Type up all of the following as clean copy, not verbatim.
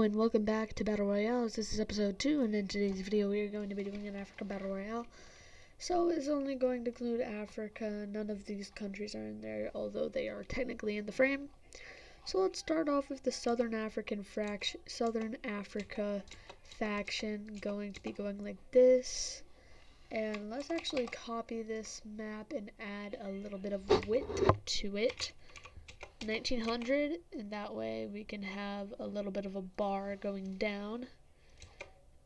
and welcome back to Battle Royale. This is episode 2, and in today's video we are going to be doing an Africa Battle Royale. So it's only going to include Africa. None of these countries are in there, although they are technically in the frame. So let's start off with the Southern Africa faction, going to be going like this. And let's actually copy this map and add a little bit of width to it. 1900, and that way we can have a little bit of a bar going down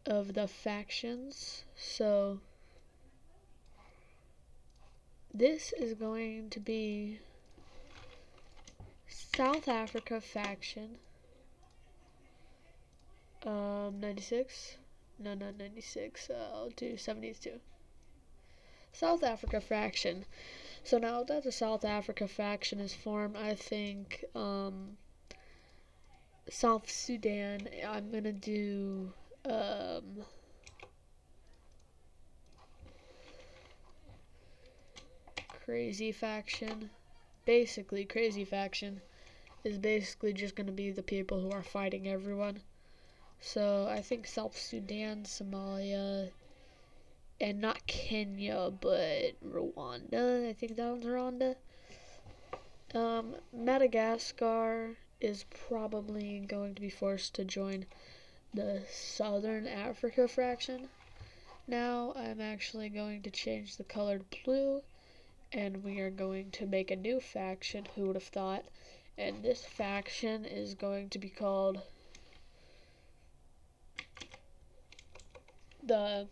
of the factions. So this is going to be South Africa faction. 96? No, not 96. I'll do 72. South Africa faction. So now that the South Africa faction is formed, I think South Sudan, I'm gonna do crazy faction. Basically, crazy faction is basically just gonna be the people who are fighting everyone. So I think South Sudan, Somalia, and not Kenya, but Rwanda. I think that one's Rwanda. Madagascar is probably going to be forced to join the Southern Africa faction. Now I'm actually going to change the color to blue, and we are going to make a new faction. Who would have thought? And this faction is going to be called the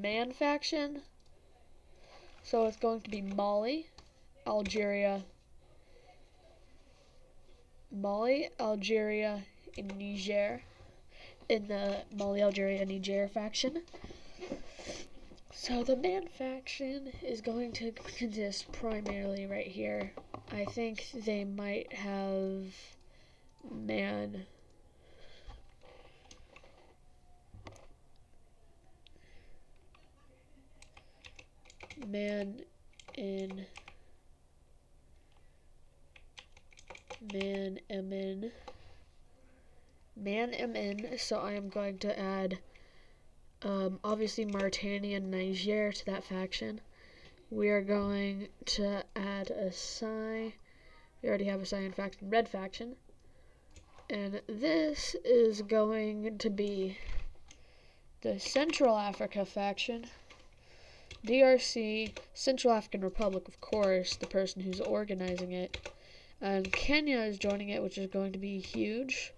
Man faction. So it's going to be Mali, Algeria, and Niger in the Mali, Algeria, and Niger faction. So the Man faction is going to consist primarily right here. I think they might have Man MN, so I am going to add obviously Mauritania and Niger to that faction. We are going to add a Psy. We already have a Cyan faction, Red faction. And this is going to be the Central Africa faction. DRC, Central African Republic, of course, the person who's organizing it. And Kenya is joining it, which is going to be huge,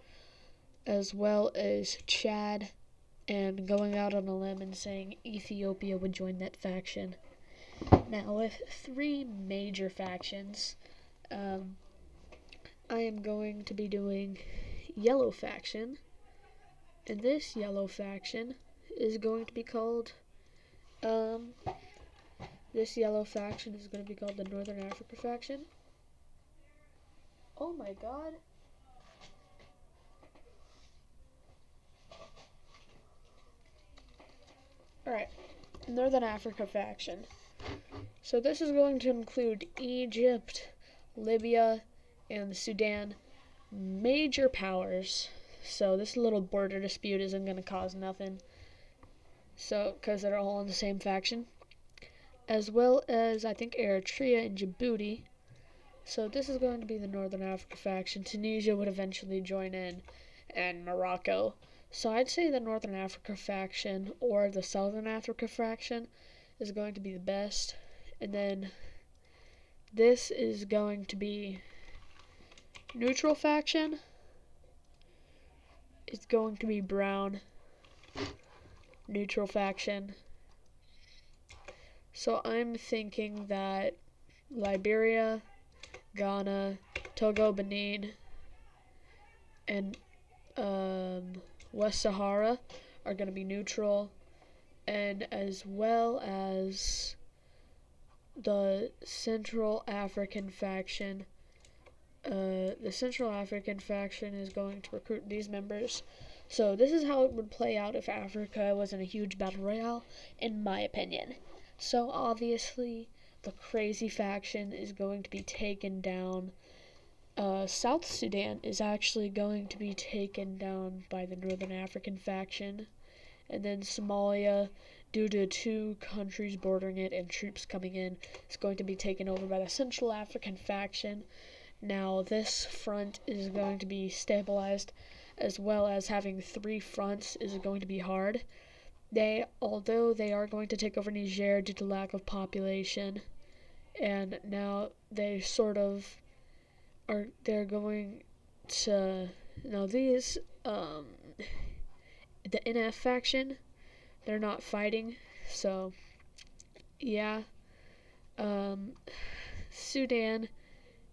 as well as Chad, and going out on a limb and saying Ethiopia would join that faction. Now, with 3 major factions, I am going to be doing Yellow faction, and this Yellow faction is going to be called the Northern Africa faction. Oh my god. Alright, Northern Africa faction. So this is going to include Egypt, Libya, and Sudan. Major powers. So this little border dispute isn't going to cause nothing. So, because they're all in the same faction. As well as, I think, Eritrea and Djibouti. So this is going to be the Northern Africa faction. Tunisia would eventually join in, and Morocco. So I'd say the Northern Africa faction or the Southern Africa faction is going to be the best. And then this is going to be Neutral faction. It's going to be brown. Neutral faction. So I'm thinking that Liberia, Ghana, Togo, Benin, and West Sahara are going to be neutral, and as well as the Central African faction. The Central African faction is going to recruit these members. So this is how it would play out if Africa wasn't a huge battle royale, in my opinion. So obviously, the crazy faction is going to be taken down South Sudan is actually going to be taken down by the Northern African faction, and then Somalia, due to two countries bordering it and troops coming in, is going to be taken over by the Central African faction. Now, this front is going to be stabilized, as well as having three fronts is going to be hard. Although they are going to take over Niger due to lack of population, and now they sort of they're going to, these, the NF faction, they're not fighting, so, yeah, Sudan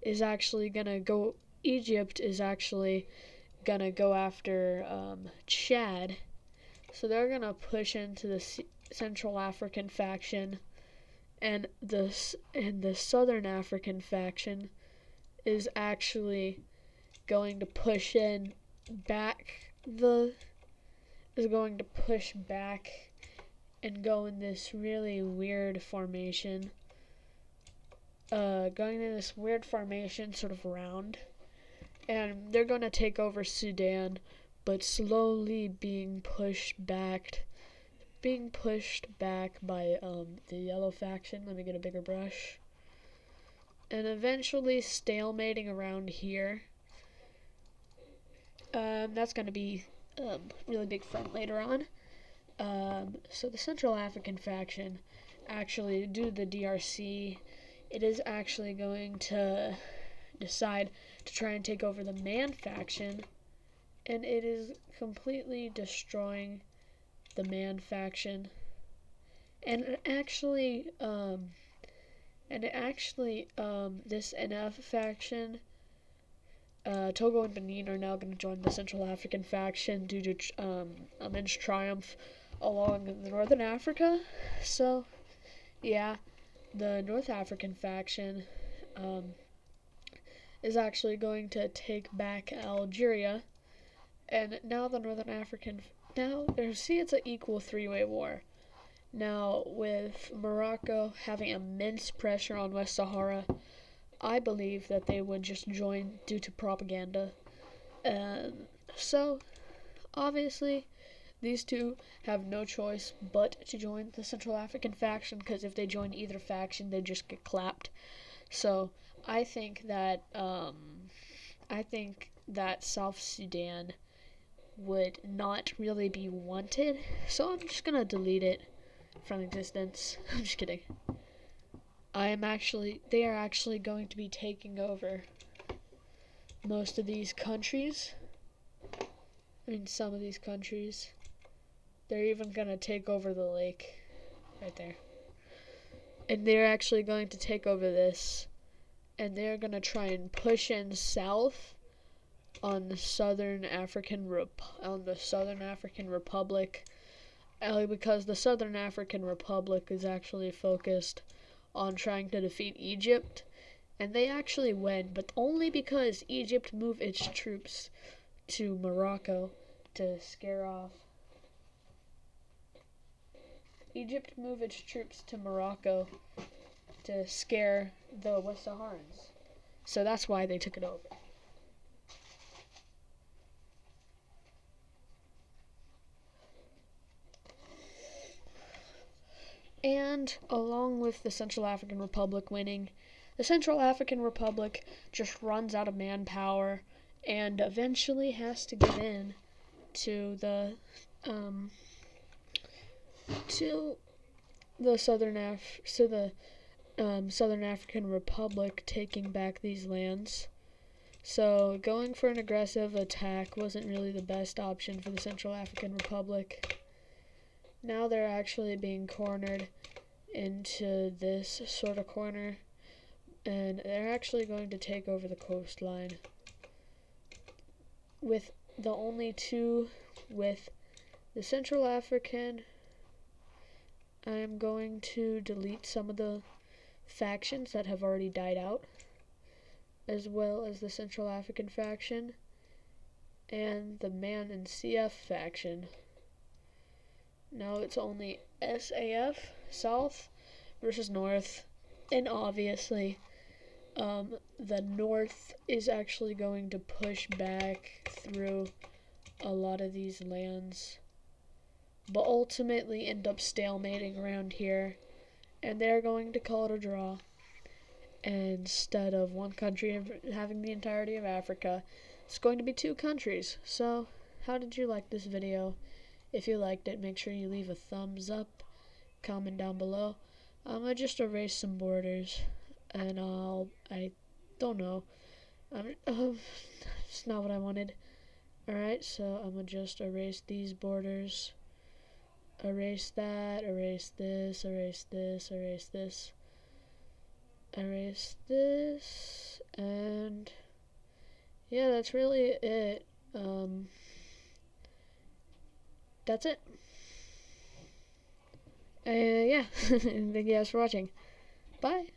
is actually gonna go, Egypt is actually gonna go after, Chad, so they're gonna push into the Central African faction, and the Southern African faction is actually going to push back and go in this really weird formation. Going in this weird formation, sort of round. And they're going to take over Sudan, but slowly being pushed back by the yellow faction. Let me get a bigger brush. And eventually stalemating around here. That's going to be really big front later on. So the Central African faction, actually, due to the DRC, it is actually going to decide to try and take over the Man faction, and it is completely destroying the Man faction. And actually, this NF faction, Togo and Benin are now going to join the Central African faction due to Amin's triumph along Northern Africa. So, yeah, the North African faction is actually going to take back Algeria, and now the Northern African, it's an equal three-way war. Now, with Morocco having immense pressure on West Sahara, I believe that they would just join due to propaganda. So, obviously, these two have no choice but to join the Central African faction, because if they join either faction, they just get clapped. So, I think that South Sudan would not really be wanted. So I'm just gonna delete it from existence. I'm just kidding. They are actually going to be taking over most of these countries. Some of these countries. They're even gonna take over the lake right there. And they're actually going to take over this. And they're gonna try and push in south on the Southern African Republic, because the Southern African Republic is actually focused on trying to defeat Egypt, and they actually win, but only because Egypt moved its troops to Morocco to scare off. Egypt moved its troops to Morocco to scare the West Saharans. So that's why they took it over. And along with the Central African Republic winning, the Central African Republic just runs out of manpower and eventually has to give in to the Southern African Republic taking back these lands. So going for an aggressive attack wasn't really the best option for the Central African Republic. Now they're actually being cornered into this sort of corner, and they're actually going to take over the coastline. With the only two, with the Central African, I am going to delete some of the factions that have already died out, as well as the Central African faction and the Man and CF faction. Now it's only SAF, South versus North, and obviously the North is actually going to push back through a lot of these lands, but ultimately end up stalemating around here, and they're going to call it a draw. Instead of one country having the entirety of Africa, it's going to be two countries. So, how did you like this video? If you liked it, make sure you leave a thumbs up, comment down below. I'm gonna just erase some borders, and I don't know. It's not what I wanted. Alright, so I'm gonna just erase these borders. Erase that, erase this, erase this, erase this. Erase this, and yeah, that's really it. That's it. Yeah, thank you guys for watching. Bye.